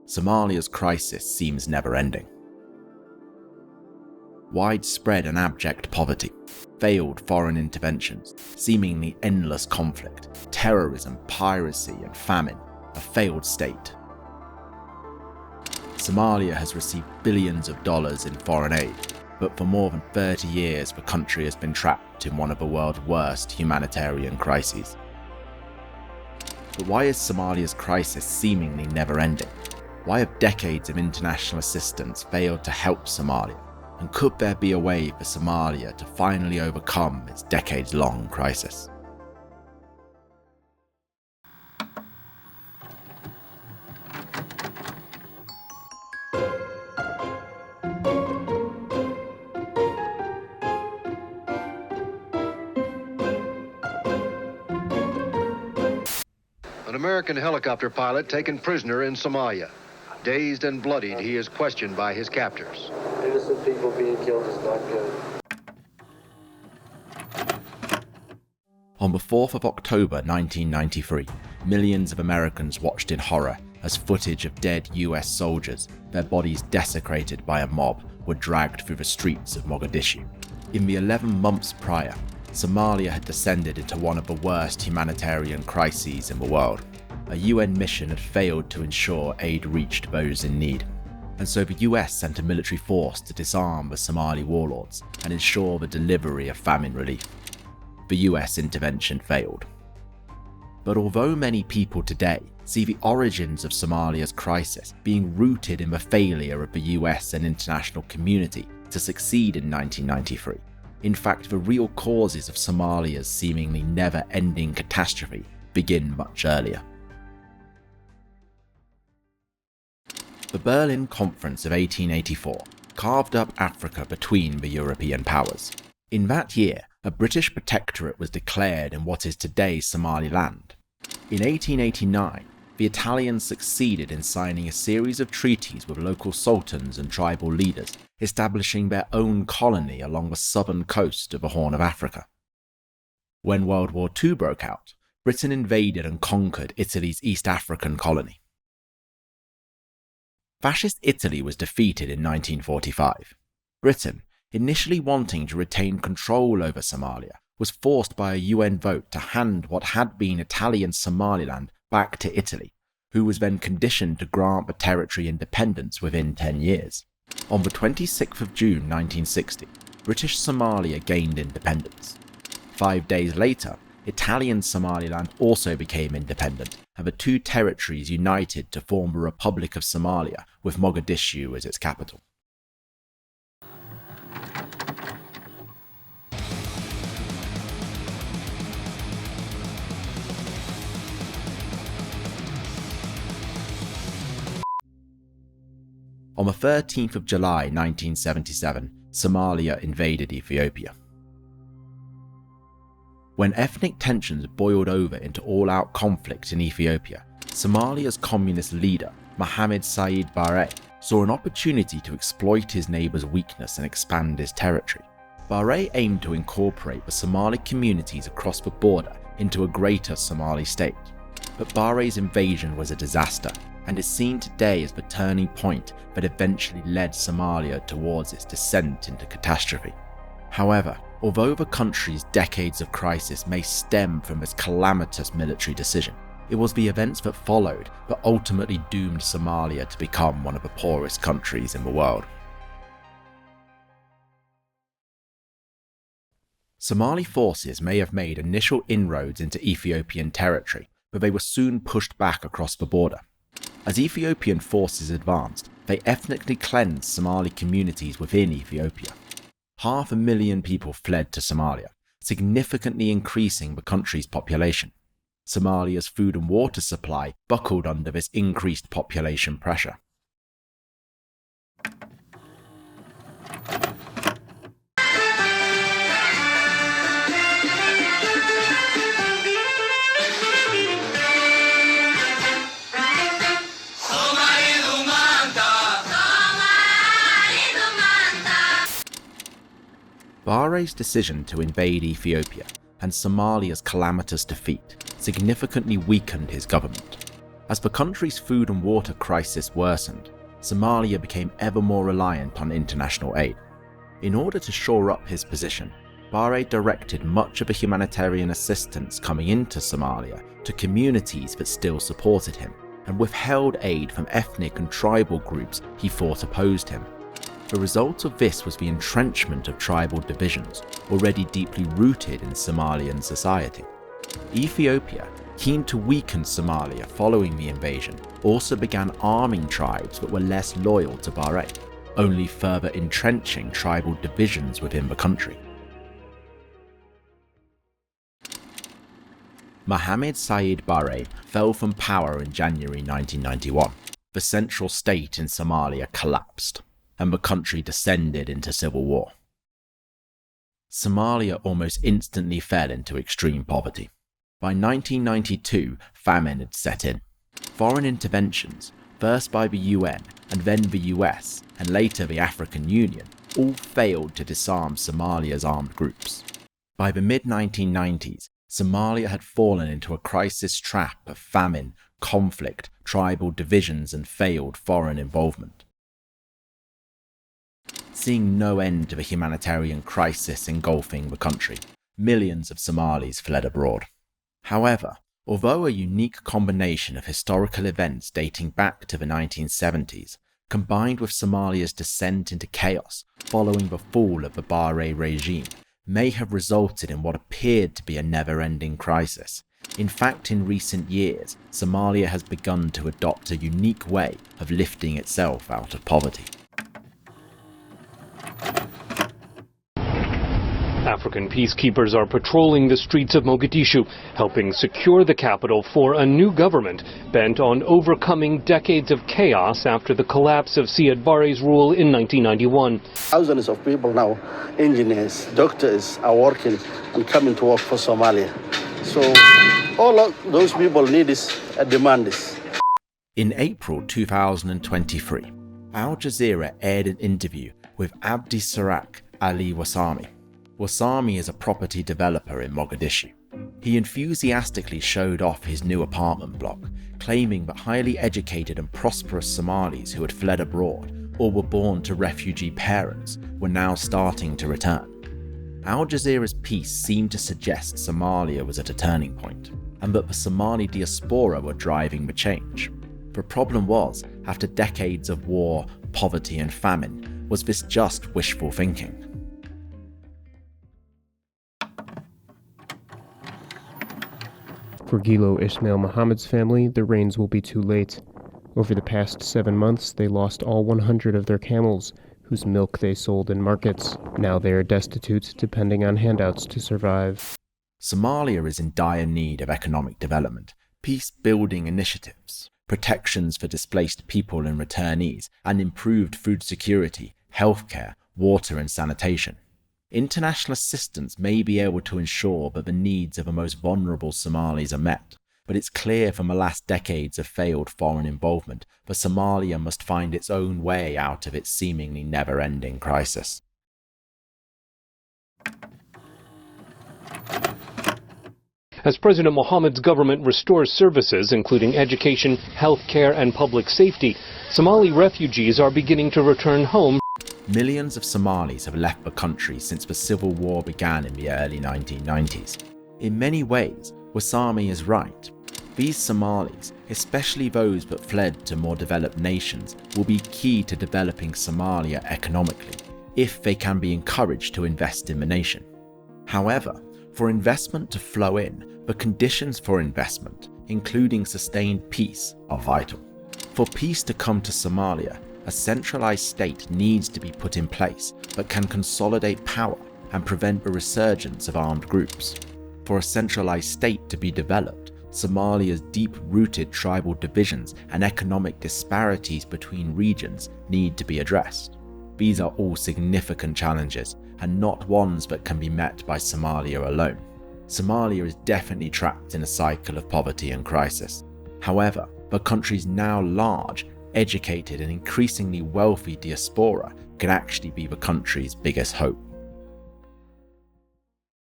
Somalia's crisis seems never-ending. Widespread and abject poverty, failed foreign interventions, seemingly endless conflict, terrorism, piracy and famine, a failed state. Somalia has received billions of dollars in foreign aid, but for more than 30 years the country has been trapped in one of the world's worst humanitarian crises. But why is Somalia's crisis seemingly never-ending? Why have decades of international assistance failed to help Somalia? And could there be a way for Somalia to finally overcome its decades-long crisis? An American helicopter pilot taken prisoner in Somalia. Dazed and bloodied, he is questioned by his captors. Innocent people being killed is not good. On the 4th of October 1993, millions of Americans watched in horror as footage of dead US soldiers, their bodies desecrated by a mob, were dragged through the streets of Mogadishu. In the 11 months prior, Somalia had descended into one of the worst humanitarian crises in the world. A UN mission had failed to ensure aid reached those in need, and so the US sent a military force to disarm the Somali warlords and ensure the delivery of famine relief. The US intervention failed. But although many people today see the origins of Somalia's crisis being rooted in the failure of the US and international community to succeed in 1993, in fact the real causes of Somalia's seemingly never-ending catastrophe begin much earlier. The Berlin Conference of 1884 carved up Africa between the European powers. In that year, a British protectorate was declared in what is today Somaliland. In 1889, the Italians succeeded in signing a series of treaties with local sultans and tribal leaders, establishing their own colony along the southern coast of the Horn of Africa. When World War II broke out, Britain invaded and conquered Italy's East African colony. Fascist Italy was defeated in 1945. Britain, initially wanting to retain control over Somalia, was forced by a UN vote to hand what had been Italian Somaliland back to Italy, who was then conditioned to grant the territory independence within 10 years. On the 26th of June 1960, British Somalia gained independence. 5 days later, Italian Somaliland also became independent, and the two territories united to form the Republic of Somalia, with Mogadishu as its capital. On the 13th of July 1977, Somalia invaded Ethiopia. When ethnic tensions boiled over into all-out conflict in Ethiopia, Somalia's communist leader, Mohammed Said Barre, saw an opportunity to exploit his neighbour's weakness and expand his territory. Barre aimed to incorporate the Somali communities across the border into a greater Somali state. But Barre's invasion was a disaster, and is seen today as the turning point that eventually led Somalia towards its descent into catastrophe. However, although the country's decades of crisis may stem from this calamitous military decision, it was the events that followed that ultimately doomed Somalia to become one of the poorest countries in the world. Somali forces may have made initial inroads into Ethiopian territory, but they were soon pushed back across the border. As Ethiopian forces advanced, they ethnically cleansed Somali communities within Ethiopia. 500,000 people fled to Somalia, significantly increasing the country's population. Somalia's food and water supply buckled under this increased population pressure. Barre's decision to invade Ethiopia and Somalia's calamitous defeat significantly weakened his government. As the country's food and water crisis worsened, Somalia became ever more reliant on international aid. In order to shore up his position, Barre directed much of the humanitarian assistance coming into Somalia to communities that still supported him, and withheld aid from ethnic and tribal groups he thought opposed him. The result of this was the entrenchment of tribal divisions, already deeply rooted in Somalian society. Ethiopia, keen to weaken Somalia following the invasion, also began arming tribes that were less loyal to Barre, only further entrenching tribal divisions within the country. Mohamed Said Barre fell from power in January 1991. The central state in Somalia collapsed, and the country descended into civil war. Somalia almost instantly fell into extreme poverty. By 1992, famine had set in. Foreign interventions, first by the UN and then the US and later the African Union, all failed to disarm Somalia's armed groups. By the mid-1990s, Somalia had fallen into a crisis trap of famine, conflict, tribal divisions and failed foreign involvement. Seeing no end to the humanitarian crisis engulfing the country, millions of Somalis fled abroad. However, although a unique combination of historical events dating back to the 1970s, combined with Somalia's descent into chaos following the fall of the Barre regime, may have resulted in what appeared to be a never-ending crisis. In fact, in recent years, Somalia has begun to adopt a unique way of lifting itself out of poverty. African peacekeepers are patrolling the streets of Mogadishu, helping secure the capital for a new government bent on overcoming decades of chaos after the collapse of Siad Barre's rule in 1991. Thousands of people now, engineers, doctors, are working and coming to work for Somalia. So all of those people need is a demand is. In April 2023, Al Jazeera aired an interview with Abdi Sarak Ali Wasami. Wasami is a property developer in Mogadishu. He enthusiastically showed off his new apartment block, claiming that highly educated and prosperous Somalis who had fled abroad or were born to refugee parents were now starting to return. Al Jazeera's piece seemed to suggest Somalia was at a turning point, and that the Somali diaspora were driving the change. The problem was, after decades of war, poverty and famine, was this just wishful thinking? For Gilo Ismail Muhammad's family, the rains will be too late. Over the past 7 months, they lost all 100 of their camels, whose milk they sold in markets. Now they are destitute, depending on handouts to survive. Somalia is in dire need of economic development, peace-building initiatives, protections for displaced people and returnees, and improved food security, healthcare, water and sanitation. International assistance may be able to ensure that the needs of the most vulnerable Somalis are met, but it's clear from the last decades of failed foreign involvement that Somalia must find its own way out of its seemingly never-ending crisis. As President Mohammed's government restores services, including education, healthcare, and public safety, Somali refugees are beginning to return home. Millions of Somalis have left the country since the civil war began in the early 1990s. In many ways, Wasami is right. These Somalis, especially those that fled to more developed nations, will be key to developing Somalia economically, if they can be encouraged to invest in the nation. However, for investment to flow in, the conditions for investment, including sustained peace, are vital. For peace to come to Somalia, a centralized state needs to be put in place that can consolidate power and prevent the resurgence of armed groups. For a centralized state to be developed, Somalia's deep-rooted tribal divisions and economic disparities between regions need to be addressed. These are all significant challenges, and not ones that can be met by Somalia alone. Somalia is definitely trapped in a cycle of poverty and crisis. However, the country's now large, educated and increasingly wealthy diaspora could actually be the country's biggest hope.